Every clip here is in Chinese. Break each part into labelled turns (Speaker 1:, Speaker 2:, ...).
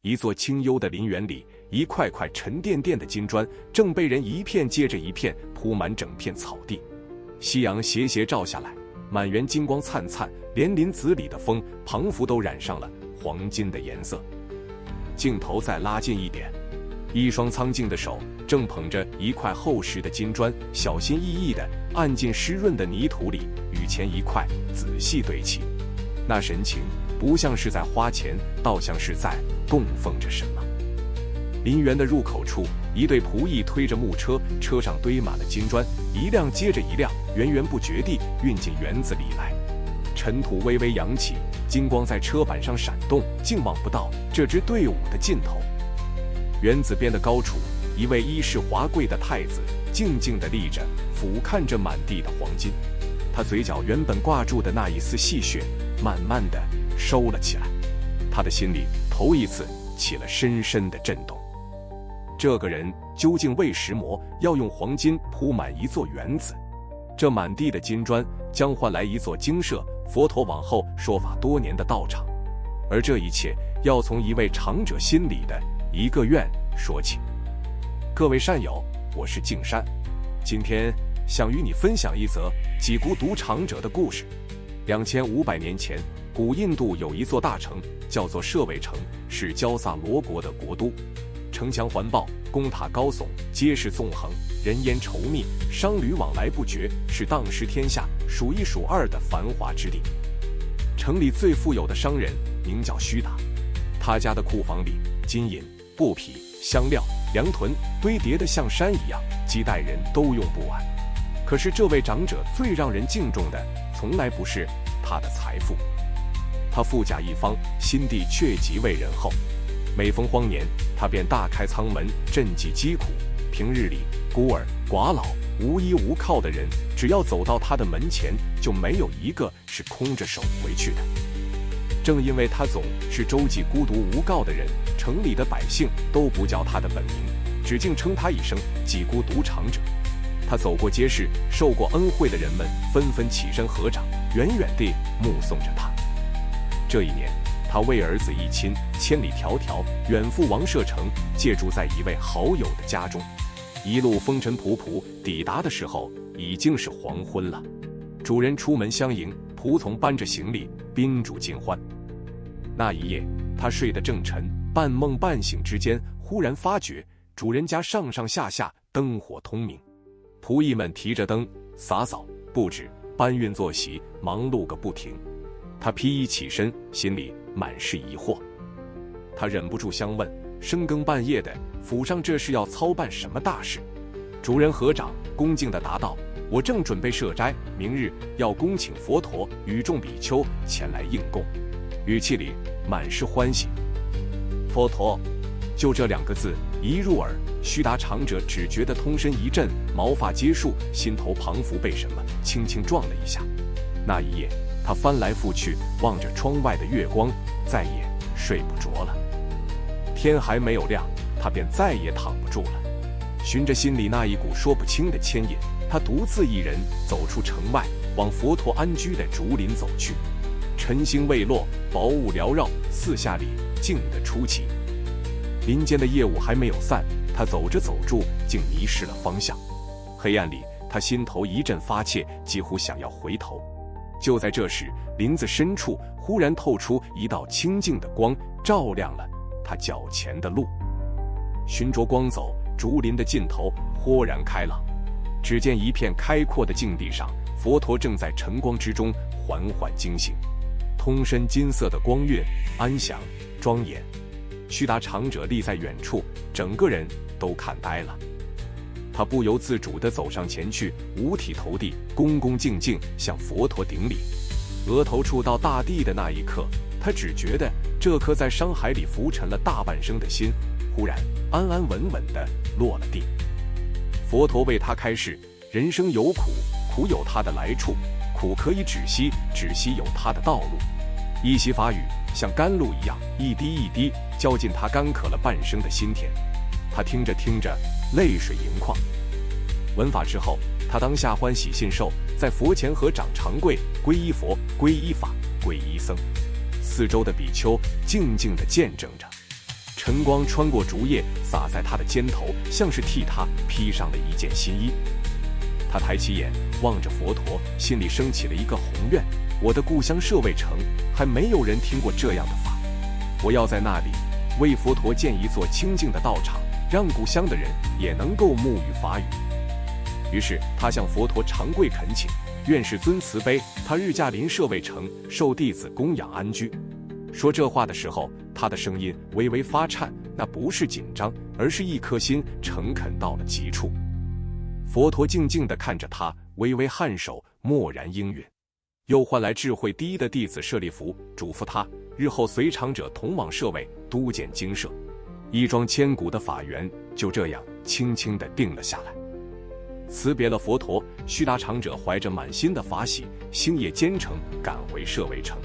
Speaker 1: 一座清幽的林園裡，一塊塊沉甸甸的金磚正被人一片接着一片鋪滿整片草地。夕陽斜斜照下來，滿園金光燦燦，連林子裡的風彷彿都染上了黃金的顏色。鏡頭再拉近一點，一雙蒼勁的手正捧着一塊厚實的金磚，小心翼翼地按進濕潤的泥土裡，與前一塊仔細對齊。那神情不像是在花錢，倒像是在供奉着什么。林園的入口處，一隊僕役推着木車，車上堆滿了金磚，一輛接着一輛，源源不絕地運進園子裡來。塵土微微揚起，金光在車板上閃動，竟望不到這支隊伍的盡頭。園子邊的高處，一位衣飾華貴的太子靜靜地立着，俯瞰着滿地的黃金。他嘴角原本掛住的那一絲戲謔，慢慢地收了起來。他的心裡頭一次起了深深的震動。這個人究竟為什麼要用黃金鋪滿一座園子？這滿地的金磚將換來一座精舍，佛陀往後說法多年的道場。而這一切要從一位長者心裡的一個願說起。各位善友，我是淨山，今天想與你分享一則幾孤獨長者的故事。2500年前，古印度有一座大城，叫做舍衛城，是焦薩羅國的國都。城牆環抱，宮塔高聳，街市縱橫，人煙稠密，商旅往來不絕，是當時天下數一數二的繁華之地。城裡最富有的商人名叫須達，他家的庫房裡金銀、布匹、香料、糧囤堆疊得像山一樣，幾代人都用不完。可是這位長者最讓人敬重的，從來不是他的財富。他富甲一方，心地卻極為仁厚。每逢荒年，他便大開倉門，賑濟疾苦。平日裡，孤兒寡老、無依無靠的人，只要走到他的門前，就沒有一個是空着手回去的。正因為他總是周濟孤獨無告的人，城裡的百姓都不叫他的本名，只敬稱他一聲幾孤獨長者。他走過街市，受過恩惠的人們紛紛起身合掌，遠遠地目送着他。這一年，他為兒子一親，千里迢迢遠赴王舍城，借住在一位好友的家中。一路風塵僕僕，抵達的時候已經是黃昏了。主人出門相迎，僕從搬着行李，賓主盡歡。那一夜，他睡得正沉，半夢半醒之間，忽然發覺主人家上上下下燈火通明，僕役們提着燈，灑掃布置，搬運坐席，忙碌個不停。他披衣起身，心裡滿是疑惑。他忍不住相問：深更半夜的，府上這是要操辦什麼大事？主人合掌，恭敬地答道：我正準備設齋，明日要恭請佛陀與眾比丘前來應供，語氣裡滿是歡喜。佛陀，就這兩個字一入耳，須達長者只覺得通身一震，毛髮皆豎，心頭彷彿被什麼輕輕撞了一下。那一夜，他翻來覆去望着窗外的月光，再也睡不着了。天還沒有亮，他便再也躺不住了。循着心裡那一股說不清的牽引，他獨自一人走出城外，往佛陀安居的竹林走去。晨星未落，薄霧繚繞，四下裡靜得出奇。林間的夜霧還沒有散，他走着走着竟迷失了方向。黑暗裡，他心頭一陣發怯，幾乎想要回頭。就在這時，林子深處忽然透出一道清淨的光，照亮了他腳前的路。循着光走，竹林的盡頭豁然開朗。只見一片開闊的淨地上，佛陀正在晨光之中緩緩經行，通身金色的光暈，安詳莊嚴。須達長者立在遠處，整個人都看呆了。他不由自主地走上前去，五體投地，恭恭敬敬向佛陀頂禮。額頭觸到大地的那一刻，他只覺得這顆在商海裡浮沉了大半生的心，忽然安安穩穩地落了地。佛陀為他開示：人生有苦，苦有它的來處，苦可以止息，止息有它的道路。一席法語像甘露一樣，一滴一滴澆進他乾渴了半生的心田。他聽着听着，淚水盈眶。聞法之後，他當下歡喜信受，在佛前合掌長跪，皈依佛，皈依法，皈依僧。四周的比丘靜靜地見證着。晨光穿過竹葉，灑在他的肩頭，像是替他披上了一件新衣。他抬起眼望着佛陀，心裡升起了一個宏願：我的故鄉舍衛城還沒有人聽過這樣的法，我要在那裡為佛陀建一座清淨的道場，讓故鄉的人也能夠沐浴法語。於是他向佛陀長跪懇請，願世尊慈悲，他日駕臨舍衛城，受弟子供養安居。說這話的時候，他的聲音微微發顫，那不是緊張，而是一顆心誠懇到了極處。佛陀靜靜地看着他，微微颔首，默然應允。又喚來智慧第一的弟子舍利弗，囑咐他日後隨長者同往舍衛，督建精舍。一樁千古的法緣就這樣輕輕地定了下來。辭別了佛陀，須達長者懷着滿心的法喜，星夜兼程趕回舍衛城。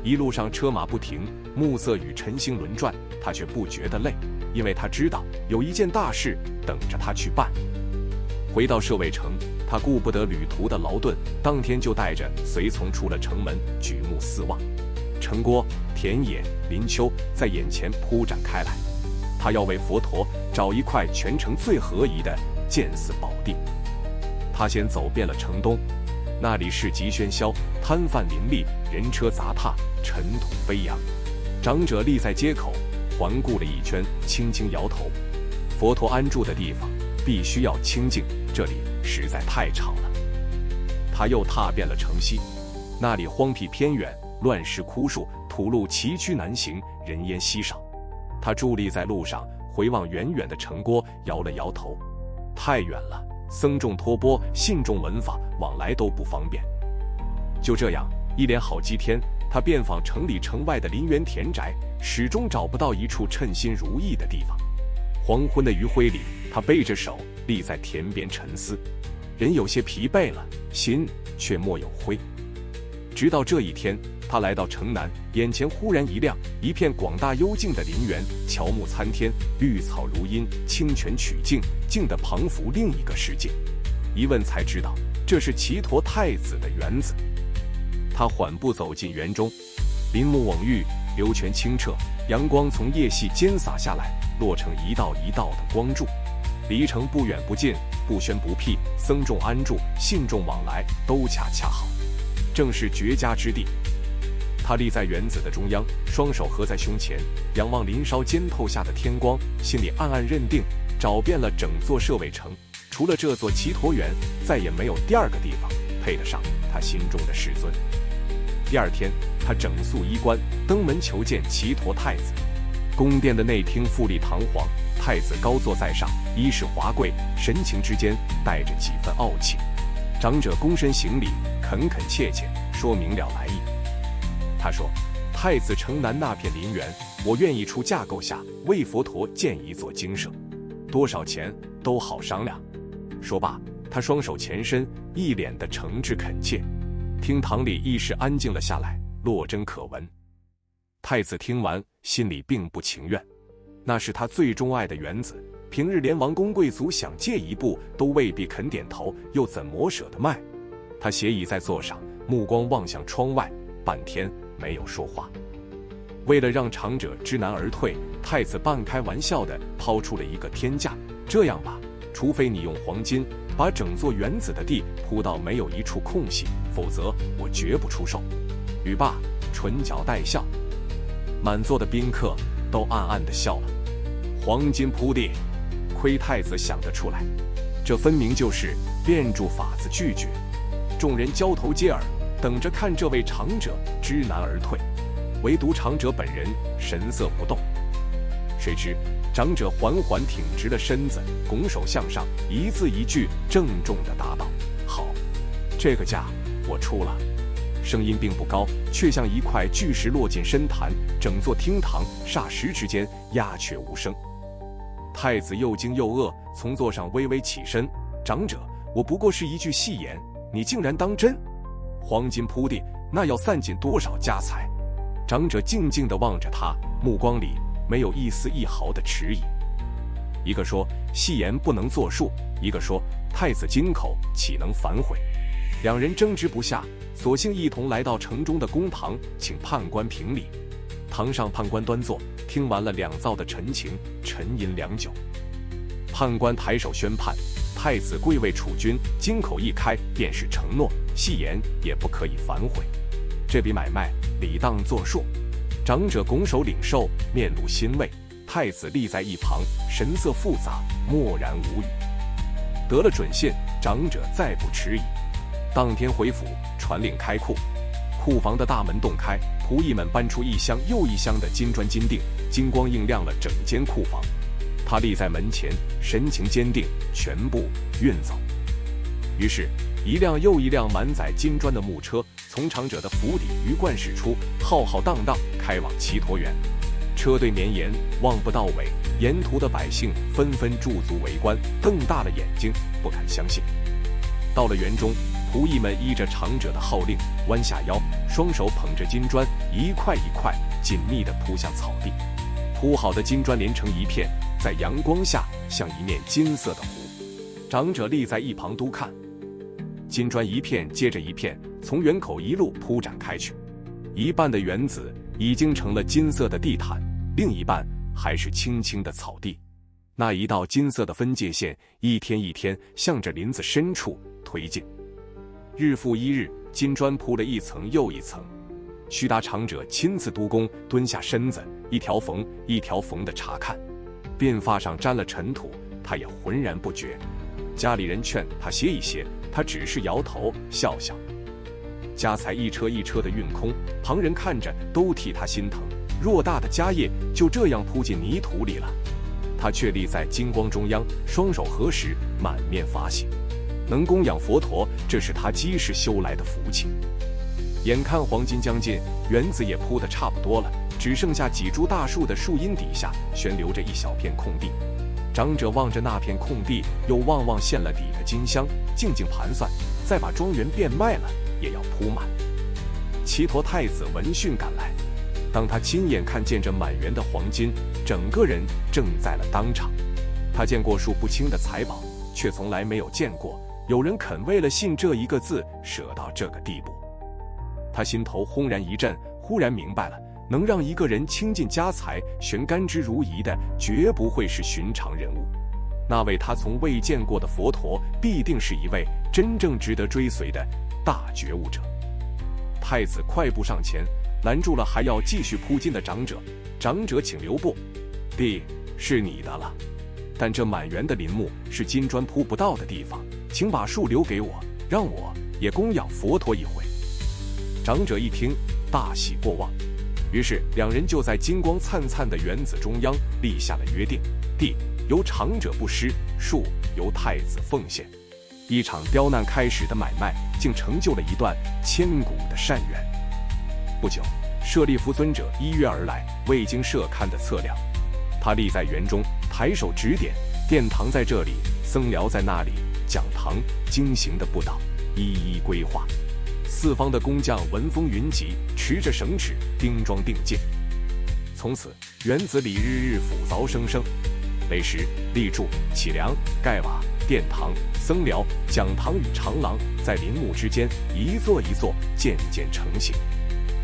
Speaker 1: 一路上車馬不停，暮色與晨星輪轉，他卻不覺得累，因為他知道有一件大事等着他去辦。回到舍衛城，他顧不得旅途的勞頓，當天就帶着隨從出了城門，舉目四望，城郭、田野、林丘在眼前鋪展開來。他要為佛陀找一塊全城最合宜的建寺寶地。他先走遍了城東，那裡市集喧囂，攤販林立，人車雜沓，塵土飛揚。長者立在街口，環顧了一圈，輕輕搖頭。佛陀安住的地方必須要清靜，這裡實在太吵了。他又踏遍了城西，那裡荒僻偏遠，亂石枯樹，土路崎嶇難行，人煙稀少。他佇立在路上，回望遠遠的城郭，搖了搖頭，太遠了，僧眾托缽，信眾聞法，往來都不方便。就這樣一連好幾天，他遍訪城裡城外的林園田宅，始終找不到一處稱心如意的地方。黃昏的餘暉裡，他背着手立在田邊沉思，人有些疲憊了，心卻莫有灰。直到這一天，他來到城南，眼前忽然一亮，一片廣大幽靜的林園，喬木參天，綠草如茵，清泉曲徑，靜得彷彿另一個世界。一問才知道，這是祇陀太子的園子。他緩步走進園中，林木蓊鬱，流泉清澈，陽光從葉隙間灑下來，落成一道一道的光柱。離城不遠不近，不喧不僻，僧眾安住，信眾往來，都恰恰好，正是絕佳之地。他立在園子的中央，雙手合在胸前，仰望林梢間透下的天光，心裡暗暗認定，找遍了整座舍衛城，除了這座祇陀園，再也沒有第二個地方配得上他心中的世尊。第二天，他整肅衣冠，登門求見祇陀太子。宮殿的內廳富麗堂皇，太子高坐在上，衣飾華貴，神情之間帶着幾分傲氣。長者躬身行禮，懇懇切切說明了來意。他說：太子城南那片林園，我願意出架構下為佛陀建一座精舍，多少錢都好商量。說罷，他雙手前伸，一臉的誠摯懇切。廳堂裡一時安靜了下來，落針可聞。太子聽完，心裡並不情願，那是他最鍾愛的園子，平日連王公貴族想借一步都未必肯點頭，又怎麼捨得賣？他斜倚在座上，目光望向窗外，半天沒有說話。為了讓長者知難而退，太子半開玩笑地拋出了一個天價：這樣吧，除非你用黃金把整座園子的地鋪到沒有一處空隙，否則我絕不出售。語罷，唇角帶笑。滿座的賓客都暗暗地笑了。黃金鋪地，虧太子想得出來，這分明就是變著法子拒絕。眾人交頭接耳，等着看這位長者知難而退，唯獨長者本人神色不動。誰知長者緩緩挺直了身子，拱手向上，一字一句鄭重地答道：好，這個價我出了。聲音並不高，卻像一塊巨石落進深潭，整座廳堂霎時之間鴉雀無聲。太子又驚又愕，從座上微微起身：長者，我不過是一句戲言，你竟然當真？黃金鋪地，那要散盡多少家財？長者靜靜地望着他，目光裡沒有一絲一毫的遲疑。一個說戲言不能作數，一個說太子金口豈能反悔。兩人爭執不下，索性一同來到城中的公堂，請判官評理。堂上判官端坐，聽完了兩造的陳情，沉吟良久。判官抬手宣判，太子貴為儲君，金口一開便是承諾，戲言也不可以反悔。這筆買賣理當作數。長者拱手領受，面露欣慰。太子立在一旁，神色複雜，默然無語。得了准信，長者再不遲疑，當天回府傳令開庫。庫房的大門洞開，僕役們搬出一箱又一箱的金磚金锭，金光映亮了整間庫房。他立在門前，神情堅定，全部運走。於是，一輛又一輛滿載金磚的木車從長者的府邸魚貫駛出，浩浩蕩蕩開往齊陀園。車隊綿延，望不到尾，沿途的百姓紛紛駐足圍觀，瞪大了眼睛，不敢相信。到了園中，僕役們依着長者的号令，彎下腰，雙手捧着金磚，一塊一塊緊密地鋪向草地。鋪好的金磚連成一片，在陽光下像一面金色的湖。長者立在一旁督看，金磚一片接着一片從園口一路鋪展開去，一半的園子已經成了金色的地毯，另一半還是青青的草地。那一道金色的分界線一天一天向着林子深處推进。日復一日，金磚鋪了一層又一層，須達長者親自督工，蹲下身子，一條縫一條縫地查看。鬢髮上沾了塵土，他也渾然不覺。家裡人勸他歇一歇，他只是搖頭笑笑。家財一車一車的運空，旁人看着都替他心疼。偌大的家業就這樣鋪進泥土裡了，他卻立在金光中央，雙手合十，滿面法喜。能供養佛陀，這是他積世修來的福氣。眼看黃金將盡，園子也鋪得差不多了，只剩下幾株大樹的樹蔭底下懸留着一小片空地。長者望着那片空地，又望望陷了底的金香，靜靜盤算，再把莊園變賣了也要鋪滿。齊陀太子聞訊趕來，當他親眼看見這滿園的黃金，整個人怔在了當場。他見過數不清的財寶，卻從來沒有見過有人肯為了信這一個字捨到這個地步。他心頭轟然一震，忽然明白了，能讓一個人傾盡家財懸甘之如飴的，絕不會是尋常人物。那位他從未見過的佛陀，必定是一位真正值得追隨的大覺悟者。太子快步上前，攔住了還要繼續鋪金的長者。長者請留步，地是你的了，但這滿園的林木是金磚鋪不到的地方，請把樹留給我，讓我也供養佛陀一回。長者一聽，大喜過望，於是兩人就在金光燦燦的園子中央立下了約定：地由長者布施，樹由太子奉獻。一場刁難開始的買賣，竟成就了一段千古的善緣。不久，舍利弗尊者依約而來，未經设勘的測量。他立在園中，抬手指點：殿堂在這裡，僧寮在那裡，講堂經行的不倒，一一規劃。四方的工匠聞風雲集，持着繩尺釘樁定界。從此園子裡日日斧鑿聲聲，垒石、立柱、起梁、蓋瓦、殿堂、僧寮、講堂與長廊在林木之間一座一座漸漸成型。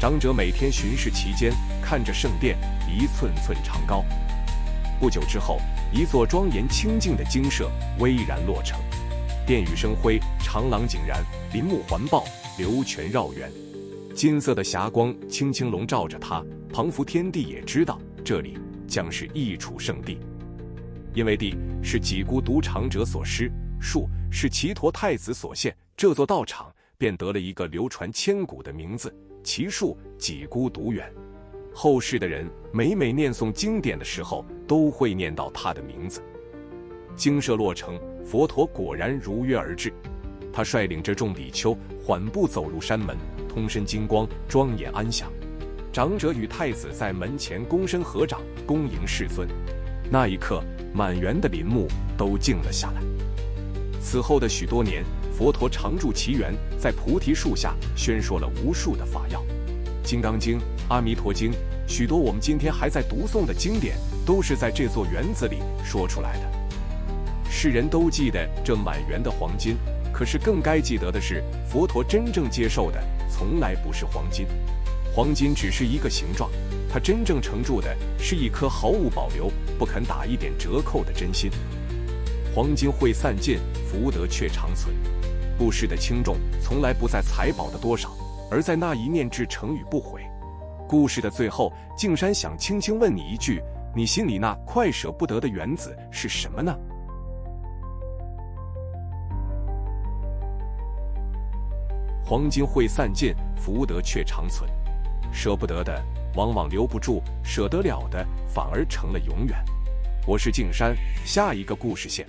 Speaker 1: 長者每天巡視其間，看着聖殿一寸寸長高。不久之後，一座莊嚴清淨的精舍巍然落成，殿宇生輝，長廊井然，林木環抱，流泉繞園。金色的霞光輕輕籠罩着它，彷彿天地也知道這裡將是一處聖地。因為地是幾孤獨長者所施，樹是齊陀太子所獻，這座道場便得了一個流傳千古的名字：齊樹幾孤獨園。後世的人每每念誦經典的時候，都會念到他的名字。精舍落成，佛陀果然如約而至。他率領着眾比丘緩步走入山門，通身金光，莊嚴安詳。長者與太子在門前躬身合掌，恭迎世尊。那一刻，滿園的林木都靜了下來。此後的許多年，佛陀常住其園，在菩提樹下宣說了無數的法要，《金剛經》《阿彌陀經》，許多我們今天還在讀誦的經典，都是在這座園子裡說出來的。世人都記得這滿園的黃金，可是更該記得的是，佛陀真正接受的從來不是黃金，黃金只是一個形狀，他真正承住的是一顆毫無保留、不肯打一點折扣的真心。黃金會散盡，福德卻長存。故事的輕重從來不在財寶的多少，而在那一念至誠與不悔。故事的最後，靜山想輕輕問你一句：你心裡那快捨不得的緣子是什麼呢？黃金會散盡，福德卻長存。捨不得的往往留不住，捨得了的反而成了永遠。我是靜山，下一個故事線。